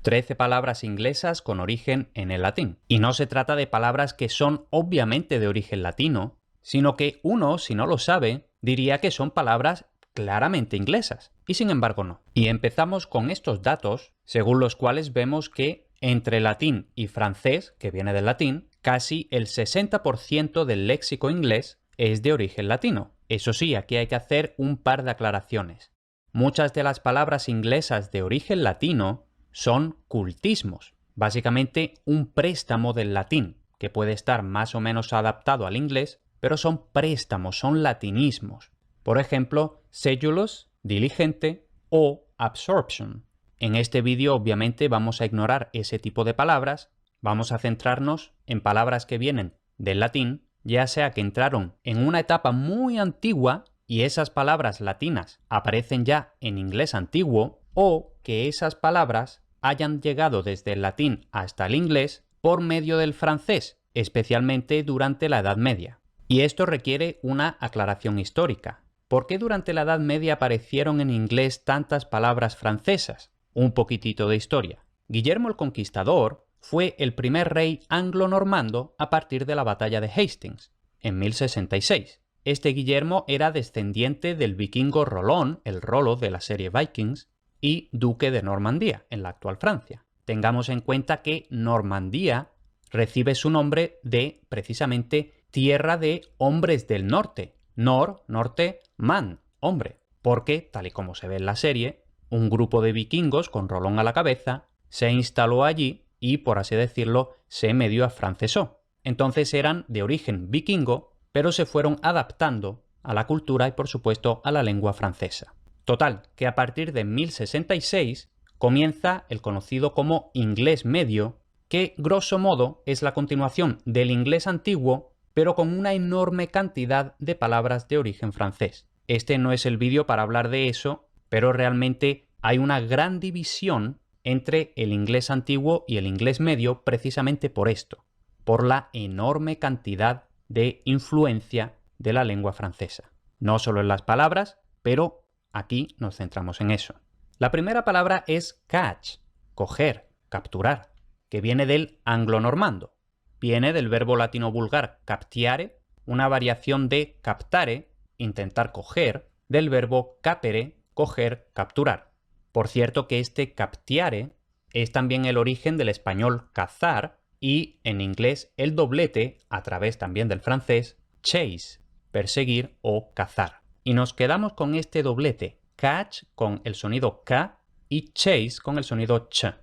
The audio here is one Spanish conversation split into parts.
13 palabras inglesas con origen en el latín. Y no se trata de palabras que son obviamente de origen latino, sino que uno, si no lo sabe, diría que son palabras claramente inglesas. Y sin embargo no. Y empezamos con estos datos, según los cuales vemos que entre latín y francés, que viene del latín, casi el 60% del léxico inglés es de origen latino. Eso sí, aquí hay que hacer un par de aclaraciones. Muchas de las palabras inglesas de origen latino son cultismos, básicamente un préstamo del latín, que puede estar más o menos adaptado al inglés, pero son préstamos, son latinismos. Por ejemplo, sedulous, diligente o absorption. En este vídeo obviamente vamos a ignorar ese tipo de palabras, vamos a centrarnos en palabras que vienen del latín, ya sea que entraron en una etapa muy antigua y esas palabras latinas aparecen ya en inglés antiguo, o que esas palabras hayan llegado desde el latín hasta el inglés por medio del francés, especialmente durante la Edad Media. Y esto requiere una aclaración histórica. ¿Por qué durante la Edad Media aparecieron en inglés tantas palabras francesas? Un poquitito de historia. Guillermo el Conquistador fue el primer rey anglo-normando a partir de la batalla de Hastings, en 1066. Este Guillermo era descendiente del vikingo Rolón, el Rolo de la serie Vikings, y duque de Normandía, en la actual Francia. Tengamos en cuenta que Normandía recibe su nombre de, precisamente, tierra de hombres del norte. Norte, man, hombre. Porque, tal y como se ve en la serie, un grupo de vikingos con Rolón a la cabeza se instaló allí y, por así decirlo, se medio afrancesó. Entonces eran de origen vikingo, pero se fueron adaptando a la cultura y, por supuesto, a la lengua francesa. Total, que a partir de 1066 comienza el conocido como inglés medio, que grosso modo es la continuación del inglés antiguo, pero con una enorme cantidad de palabras de origen francés. Este no es el vídeo para hablar de eso, pero realmente hay una gran división entre el inglés antiguo y el inglés medio precisamente por esto, por la enorme cantidad de influencia de la lengua francesa. No solo en las palabras, pero aquí nos centramos en eso. La primera palabra es catch, coger, capturar, que viene del anglo-normando. Viene del verbo latino vulgar captiare, una variación de captare, intentar coger, del verbo capere, coger, capturar. Por cierto que este captiare es también el origen del español cazar y en inglés el doblete, a través también del francés, chase, perseguir o cazar. Y nos quedamos con este doblete, catch con el sonido K y chase con el sonido ch.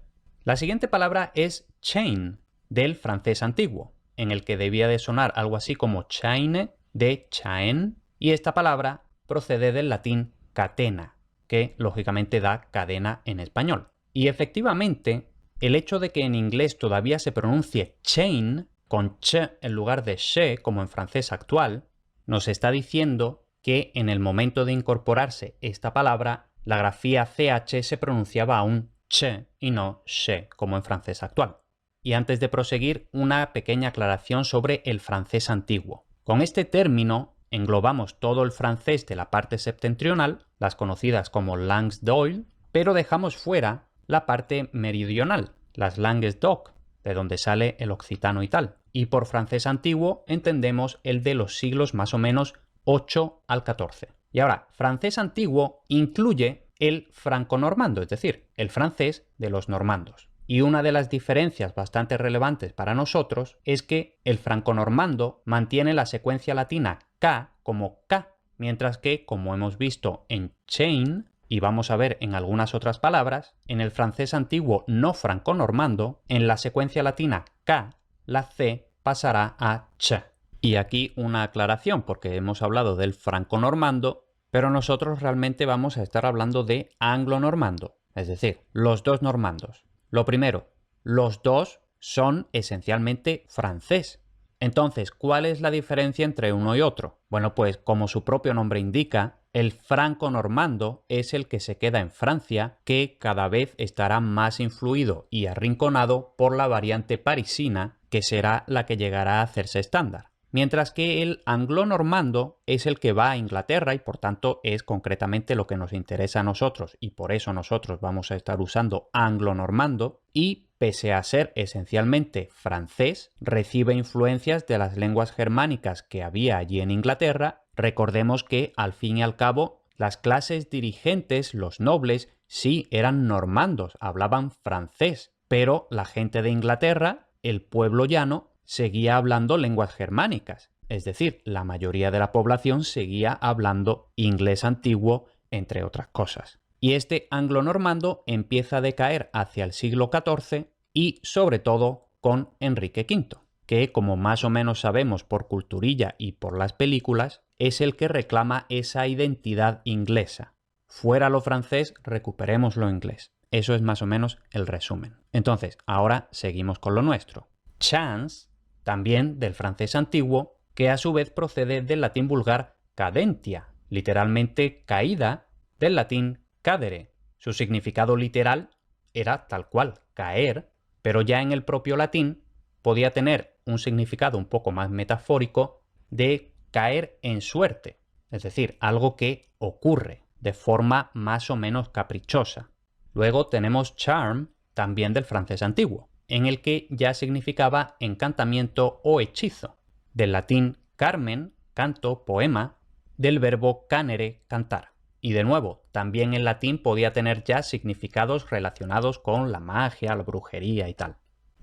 La siguiente palabra es chain, del francés antiguo, en el que debía de sonar algo así como chaine, de chain, y esta palabra procede del latín catena, que lógicamente da cadena en español. Y efectivamente, el hecho de que en inglés todavía se pronuncie chain, con ch en lugar de she, como en francés actual, nos está diciendo que en el momento de incorporarse esta palabra, la grafía ch se pronunciaba aún ch y no she, como en francés actual. Y antes de proseguir, una pequeña aclaración sobre el francés antiguo. Con este término englobamos todo el francés de la parte septentrional, las conocidas como langues d'oil, pero dejamos fuera la parte meridional, las langues d'oc, de donde sale el occitano y tal. Y por francés antiguo entendemos el de los siglos más o menos 8 al 14. Y ahora, francés antiguo incluye el franco-normando, es decir, el francés de los normandos. Y una de las diferencias bastante relevantes para nosotros es que el franco-normando mantiene la secuencia latina K como K, mientras que, como hemos visto en chain, y vamos a ver en algunas otras palabras, en el francés antiguo no franco-normando, en la secuencia latina K, la C pasará a ch. Y aquí una aclaración, porque hemos hablado del franco-normando, pero nosotros realmente vamos a estar hablando de anglo-normando, es decir, los dos normandos. Lo primero, los dos son esencialmente francés. Entonces, ¿cuál es la diferencia entre uno y otro? Bueno, pues como su propio nombre indica, el franco-normando es el que se queda en Francia, que cada vez estará más influido y arrinconado por la variante parisina, que será la que llegará a hacerse estándar. mientras que el anglo-normando es el que va a Inglaterra y por tanto es concretamente lo que nos interesa a nosotros y por eso nosotros vamos a estar usando anglo-normando y pese a ser esencialmente francés, recibe influencias de las lenguas germánicas que había allí en Inglaterra. Recordemos que al fin y al cabo las clases dirigentes, los nobles, sí eran normandos, hablaban francés, pero la gente de Inglaterra, el pueblo llano, seguía hablando lenguas germánicas. Es decir, la mayoría de la población seguía hablando inglés antiguo, entre otras cosas. Y este anglo-normando empieza a decaer hacia el siglo XIV y, sobre todo, con Enrique V, que, como más o menos sabemos por culturilla y por las películas, es el que reclama esa identidad inglesa. Fuera lo francés, recuperemos lo inglés. Eso es más o menos el resumen. Entonces, ahora seguimos con lo nuestro. Chance, también del francés antiguo, que a su vez procede del latín vulgar cadentia, literalmente caída, del latín cadere. Su significado literal era tal cual, caer, pero ya en el propio latín podía tener un significado un poco más metafórico de caer en suerte, es decir, algo que ocurre de forma más o menos caprichosa. Luego tenemos charm, también del francés antiguo, en el que ya significaba encantamiento o hechizo, del latín carmen, canto, poema, del verbo canere, cantar. Y de nuevo, también en latín podía tener ya significados relacionados con la magia, la brujería y tal.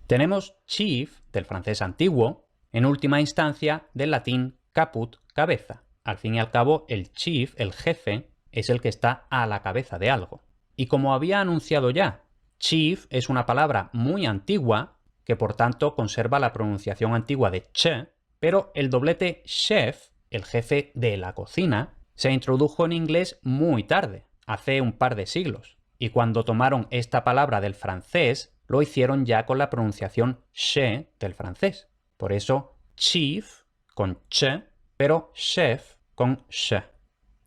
Tenemos chief, del francés antiguo, en última instancia del latín caput, cabeza. Al fin y al cabo, el chief, el jefe, es el que está a la cabeza de algo. Y como había anunciado ya, chief es una palabra muy antigua, que por tanto conserva la pronunciación antigua de ch, pero el doblete chef, el jefe de la cocina, se introdujo en inglés muy tarde, hace un par de siglos. Y cuando tomaron esta palabra del francés, lo hicieron ya con la pronunciación che del francés. Por eso, chief con ch, pero chef con sh.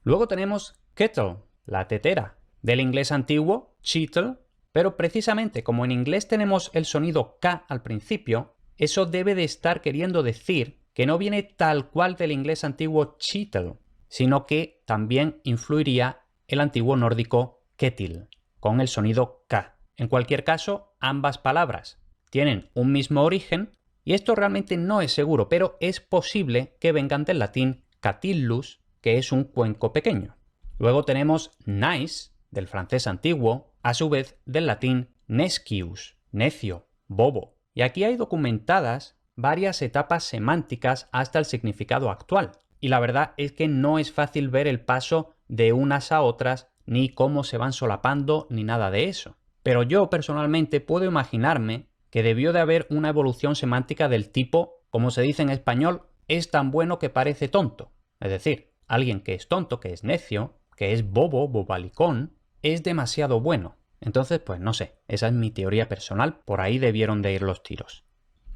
Luego tenemos kettle, la tetera, del inglés antiguo, chettle, pero precisamente como en inglés tenemos el sonido K al principio, eso debe de estar queriendo decir que no viene tal cual del inglés antiguo chettle, sino que también influiría el antiguo nórdico kettil, con el sonido K. En cualquier caso, ambas palabras tienen un mismo origen, y esto realmente no es seguro, pero es posible que vengan del latín catillus, que es un cuenco pequeño. Luego tenemos nice, del francés antiguo, a su vez del latín nescius, necio, bobo. Y aquí hay documentadas varias etapas semánticas hasta el significado actual. Y la verdad es que no es fácil ver el paso de unas a otras, ni cómo se van solapando, ni nada de eso. Pero yo personalmente puedo imaginarme que debió de haber una evolución semántica del tipo, como se dice en español, es tan bueno que parece tonto. Es decir, alguien que es tonto, que es necio, que es bobo, bobalicón, es demasiado bueno. Entonces, pues no sé, esa es mi teoría personal, por ahí debieron de ir los tiros.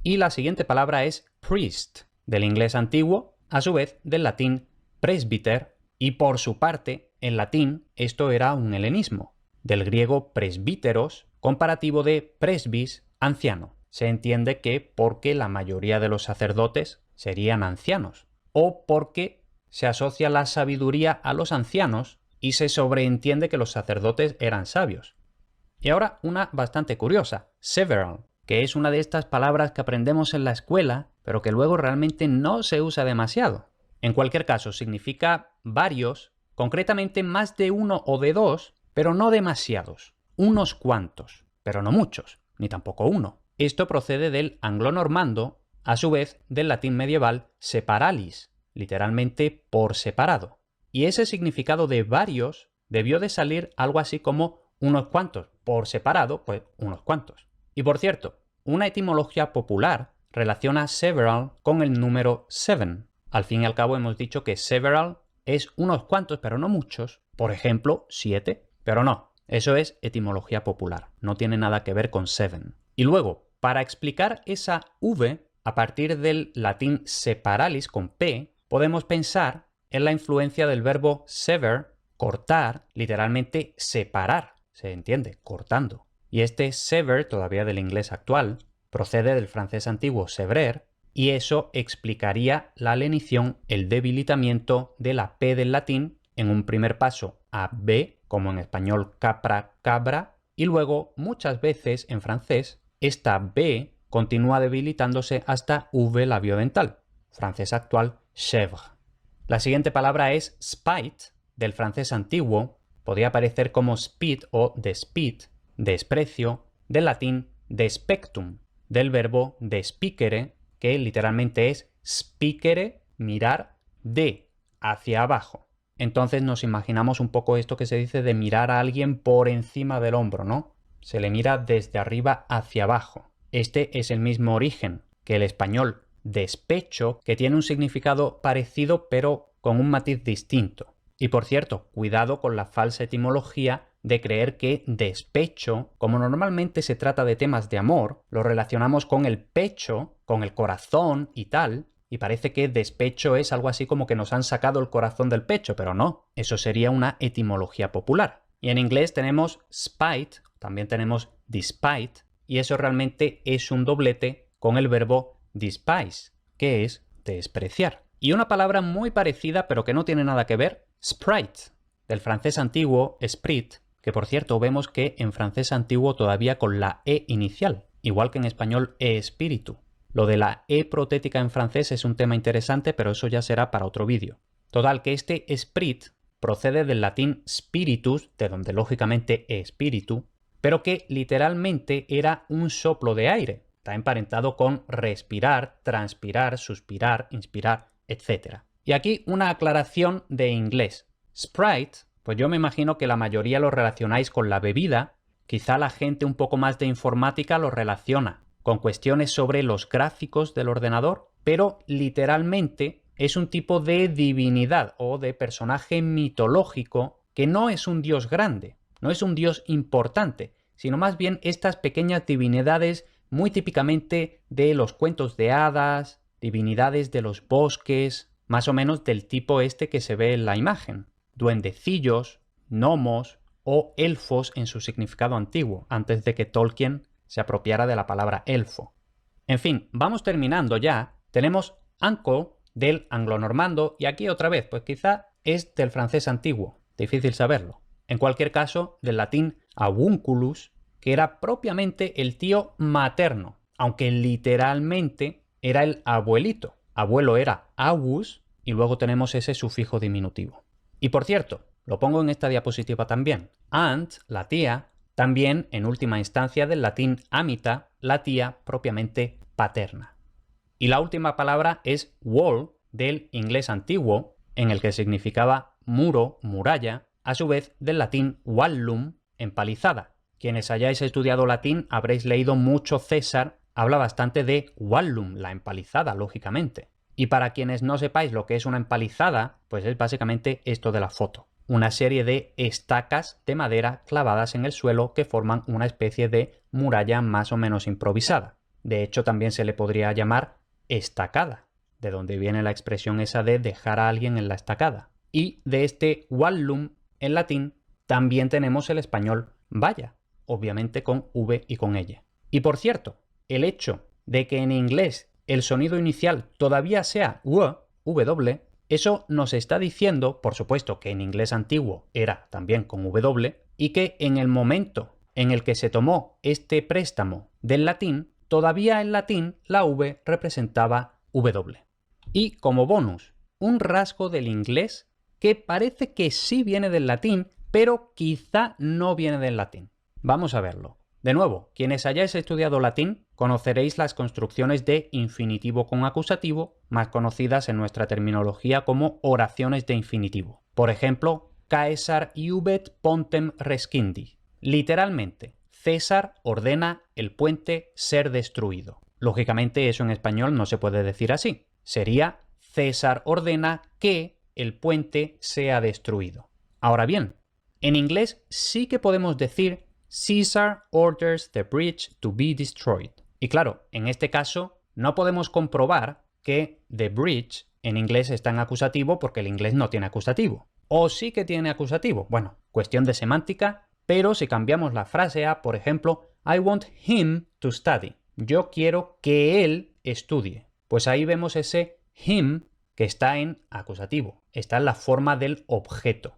Y la siguiente palabra es priest, del inglés antiguo, a su vez del latín presbyter, y por su parte, en latín, esto era un helenismo, del griego presbíteros, comparativo de presbis, anciano. Se entiende que porque la mayoría de los sacerdotes serían ancianos, o porque se asocia la sabiduría a los ancianos y se sobreentiende que los sacerdotes eran sabios. Y ahora una bastante curiosa, several, que es una de estas palabras que aprendemos en la escuela, pero que luego realmente no se usa demasiado. En cualquier caso, significa varios, concretamente más de uno o de dos, pero no demasiados. Unos cuantos, pero no muchos, ni tampoco uno. Esto procede del anglo-normando, a su vez del latín medieval separalis, literalmente por separado. Y ese significado de varios debió de salir algo así como unos cuantos, por separado, pues unos cuantos. Y por cierto, una etimología popular relaciona several con el número 7. Al fin y al cabo hemos dicho que several es unos cuantos, pero no muchos. Por ejemplo, 7, pero no. Eso es etimología popular, no tiene nada que ver con 7. Y luego, para explicar esa V, a partir del latín separalis con P, podemos pensar en la influencia del verbo sever, cortar, literalmente separar, se entiende, cortando. Y este sever, todavía del inglés actual, procede del francés antiguo sevrer, y eso explicaría la lenición, el debilitamiento de la P del latín en un primer paso a B, como en español capra, cabra, y luego muchas veces en francés esta B continúa debilitándose hasta V labiodental, francés actual chèvre. La siguiente palabra es spite, del francés antiguo, podría aparecer como spit o despit, desprecio, del latín despectum, del verbo despicere, que literalmente es spicere, mirar, de, hacia abajo. Entonces nos imaginamos un poco esto que se dice de mirar a alguien por encima del hombro, ¿no? Se le mira desde arriba hacia abajo. Este es el mismo origen que el español despecho, que tiene un significado parecido pero con un matiz distinto. Y por cierto, cuidado con la falsa etimología de creer que despecho, como normalmente se trata de temas de amor, lo relacionamos con el pecho, con el corazón y tal, y parece que despecho es algo así como que nos han sacado el corazón del pecho, pero no, eso sería una etimología popular. Y en inglés tenemos spite, también tenemos despite, y eso realmente es un doblete con el verbo despise, que es despreciar. Y una palabra muy parecida, pero que no tiene nada que ver, sprite, del francés antiguo esprit, que por cierto vemos que en francés antiguo todavía con la E inicial, igual que en español espíritu. Lo de la E protética en francés es un tema interesante, pero eso ya será para otro vídeo. Total, que este esprit procede del latín spiritus, de donde lógicamente espíritu, pero que literalmente era un soplo de aire. Está emparentado con respirar, transpirar, suspirar, inspirar, etc. Y aquí una aclaración de inglés. Sprite, pues yo me imagino que la mayoría lo relacionáis con la bebida, quizá la gente un poco más de informática lo relaciona con cuestiones sobre los gráficos del ordenador, pero literalmente es un tipo de divinidad o de personaje mitológico que no es un dios grande, no es un dios importante, sino más bien estas pequeñas divinidades muy típicamente de los cuentos de hadas, divinidades de los bosques, más o menos del tipo este que se ve en la imagen. Duendecillos, gnomos o elfos en su significado antiguo, antes de que Tolkien se apropiara de la palabra elfo. En fin, vamos terminando ya. Tenemos uncle del anglonormando y aquí otra vez, pues quizá es del francés antiguo, difícil saberlo. En cualquier caso, del latín avunculus, que era propiamente el tío materno, aunque literalmente era el abuelito. Abuelo era avus y luego tenemos ese sufijo diminutivo. Y por cierto, lo pongo en esta diapositiva también. Aunt, la tía, también en última instancia del latín amita, la tía propiamente paterna. Y la última palabra es wall, del inglés antiguo, en el que significaba muro, muralla, a su vez del latín wallum, empalizada. Quienes hayáis estudiado latín habréis leído mucho César, habla bastante de wallum, la empalizada, lógicamente. Y para quienes no sepáis lo que es una empalizada, pues es básicamente esto de la foto. Una serie de estacas de madera clavadas en el suelo que forman una especie de muralla más o menos improvisada. De hecho, también se le podría llamar estacada, de donde viene la expresión esa de dejar a alguien en la estacada. Y de este wallum en latín también tenemos el español valla, obviamente con V y con ella. Y por cierto, el hecho de que en inglés el sonido inicial todavía sea W, eso nos está diciendo, por supuesto, que en inglés antiguo era también con W, y que en el momento en el que se tomó este préstamo del latín, todavía en latín la V representaba W. Y como bonus, un rasgo del inglés que parece que sí viene del latín, pero quizá no viene del latín. Vamos a verlo. De nuevo, quienes hayáis estudiado latín, conoceréis las construcciones de infinitivo con acusativo, más conocidas en nuestra terminología como oraciones de infinitivo. Por ejemplo, Caesar iubet pontem rescindi. Literalmente, César ordena el puente ser destruido. Lógicamente eso en español no se puede decir así. Sería César ordena que el puente sea destruido. Ahora bien, en inglés sí que podemos decir Caesar orders the bridge to be destroyed. Y claro, en este caso no podemos comprobar que the bridge en inglés está en acusativo porque el inglés no tiene acusativo. ¿O sí que tiene acusativo? Bueno, cuestión de semántica, pero si cambiamos la frase a, por ejemplo, I want him to study. Yo quiero que él estudie. Pues ahí vemos ese him que está en acusativo, está en la forma del objeto.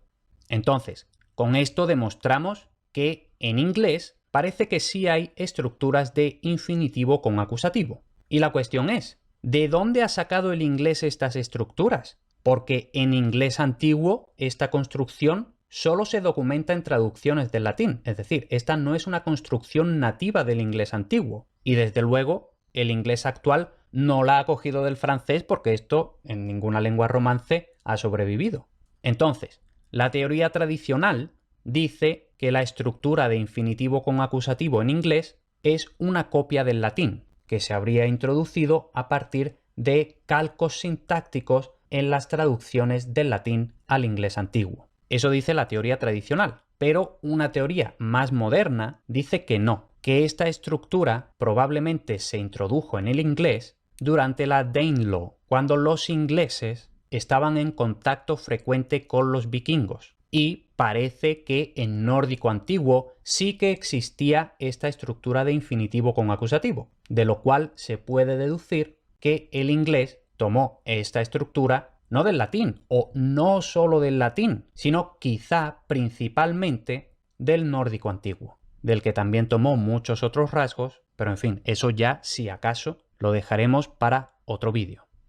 Entonces, con esto demostramos que en inglés parece que sí hay estructuras de infinitivo con acusativo. Y la cuestión es, ¿de dónde ha sacado el inglés estas estructuras? Porque en inglés antiguo esta construcción solo se documenta en traducciones del latín, es decir, esta no es una construcción nativa del inglés antiguo. Y desde luego, el inglés actual no la ha cogido del francés porque esto en ninguna lengua romance ha sobrevivido. Entonces, la teoría tradicional dice que la estructura de infinitivo con acusativo en inglés es una copia del latín, que se habría introducido a partir de calcos sintácticos en las traducciones del latín al inglés antiguo. Eso dice la teoría tradicional, pero una teoría más moderna dice que no, que esta estructura probablemente se introdujo en el inglés durante la Danelaw, cuando los ingleses estaban en contacto frecuente con los vikingos. Y parece que en nórdico antiguo sí que existía esta estructura de infinitivo con acusativo, de lo cual se puede deducir que el inglés tomó esta estructura no del latín, o no solo del latín, sino quizá principalmente del nórdico antiguo, del que también tomó muchos otros rasgos, pero en fin, eso ya si acaso lo dejaremos para otro vídeo.